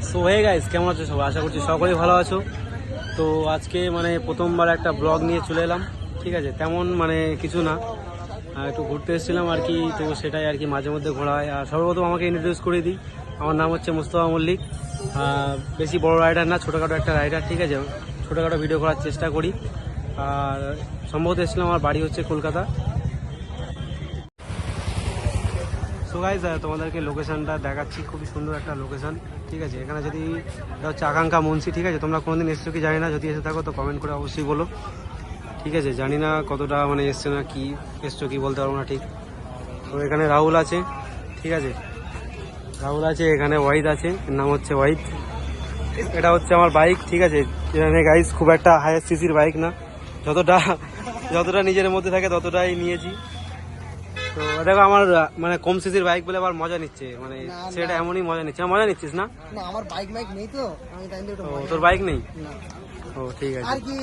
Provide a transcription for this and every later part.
So hey guys, কেমন আছো সবাই? আশা করছি সকলেই ভালো আছো। তো আজকে মানে প্রথমবার একটা ব্লগ নিয়ে চলে এলাম। ঠিক আছে, তেমন মানে কিছু না, একটু ঘুরতে এসেছিলাম আর কি। তো সেটাই আর কি, মাঝে মধ্যে ঘোরা হয়। আর সর্বপ্রথম আমাকে ইন্ট্রোডিউস করে দিই, আমার নাম হচ্ছে মুস্তফা মল্লিক। বেশি বড় রাইডার না, ছোটোখাটো একটা রাইডার। ঠিক আছে, ছোটোখাটো ভিডিও করার চেষ্টা করি। আর সম্ভবত এসেছিলাম, আমার বাড়ি হচ্ছে কলকাতা। সো গাইজ, তোমাদেরকে লোকেশনটা দেখাচ্ছি, খুবই সুন্দর একটা লোকেশন। ঠিক আছে, এখানে যদি এটা হচ্ছে আকাঙ্ক্ষা মুন্সি। ঠিক আছে, তোমরা কোনোদিন এসছো কি জানি না, যদি এসে থাকো তো কমেন্ট করে অবশ্যই বলো। ঠিক আছে, জানি না কতটা মানে এসছে না, কি এসছো কি বলতে পারবো না ঠিক। তো এখানে রাহুল আছে। ঠিক আছে, রাহুল আছে, এখানে ওয়াহিদ আছে, এর নাম হচ্ছে ওয়াহিদ। এটা হচ্ছে আমার বাইক। ঠিক আছে, এখানে গাইজ খুব একটা হায়ার সিসির বাইক না, যতটা যতটা নিজের মধ্যে থাকে ততটাই নিয়েছি। তো দেখো, আমার মানে কম সিসির বাইক বলে আবার মজা নিচ্ছে, মানে সেটা এমনই মজা নিচ্ছে। মজা নিচ্ছিস না? আমার বাইক নেই তো, আমি তাই তোর বাইক নেই? ও ঠিক আছে, তাই কি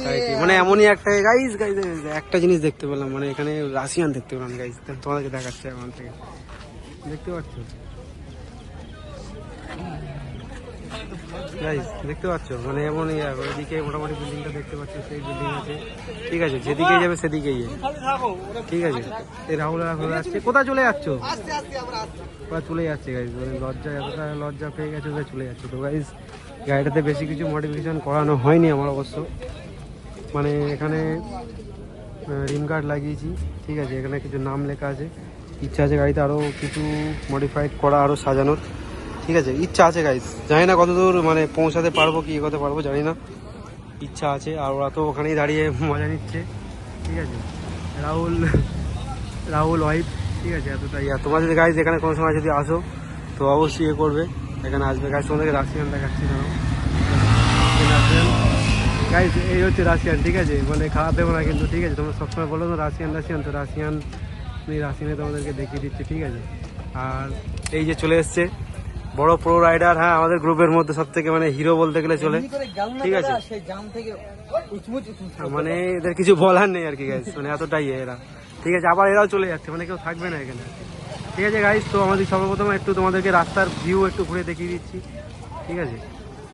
মানে এমনই একটা গাইজ গাইজ একটা জিনিস দেখতে পেলাম, মানে এখানে রাশিয়ান দেখতে পেলাম গাইজ, তোমাদেরকে দেখাচ্ছে এখান থেকে। দেখতে পাচ্ছ গাইজ, দেখতে পাচ্ছ মানে এমনই ওইদিকে মোটামুটি বিল্ডিংটা দেখতে পাচ্ছ, সেই বিল্ডিং আছে। ঠিক আছে, যেদিকেই যাবে সেদিকেই যাবে। ঠিক আছে, এই রাহুল আসছে। কোথায় চলে যাচ্ছ? কোথায় চলে যাচ্ছে গাইজ, মানে লজ্জা, এতটা লজ্জা পেয়ে গেছে যে চলে যাচ্ছে। তো গাইজ, গাড়িটাতে বেশি কিছু মডিফিকেশন করানো হয়নি আমার অবশ্য। মানে এখানে রিম গার্ড লাগিয়েছি। ঠিক আছে, এখানে কিছু নাম লেখা আছে। ইচ্ছা আছে গাড়িতে আরও কিছু মডিফাইড করা, আরও সাজানোর। ঠিক আছে, ইচ্ছা আছে গাইজ, জানি না কতদূর মানে পৌঁছাতে পারবো কি এগোতে পারবো জানি না, ইচ্ছা আছে। আর ওরা তো ওখানেই দাঁড়িয়ে মজা নিচ্ছে। ঠিক আছে, রাহুল ওয়াহিদ। ঠিক আছে, এতটাই। আর তোমার যদি গাইজ এখানে কোনো সময় যদি আসো তো অবশ্যই করবে, এখানে আসবে গাইজ। তোমাদেরকে রাশিয়ান দেখাচ্ছি না, রাশিয়ান গাইজ, এই হচ্ছে রাশিয়ান। ঠিক আছে, মানে খারাপ দেবো না কিন্তু। ঠিক আছে, তোমরা সবসময় বলো না রাশিয়ান রাশিয়ান, তো রাশিয়ান, আমি রাশিয়ানে তোমাদেরকে দেখিয়ে দিচ্ছি। ঠিক আছে, আর এই যে চলে এসছে বড় প্রো রাইডার, হ্যাঁ আমাদের গ্রুপের মধ্যে সব থেকে মানে হিরো বলতে গেলে চলে। ঠিক আছে, মানে এদের কিছু বলার নেই আর কি গাইজ, মানে এতটাই এরা। ঠিক আছে, আবার এরাও চলে যাচ্ছে, মানে কেউ থাকবে না এখানে। ঠিক আছে গাইজ, তো আমাদের সর্বপ্রথম একটু তোমাদেরকে রাস্তার ভিউ একটু ঘুরে দেখিয়ে দিচ্ছি। ঠিক আছে।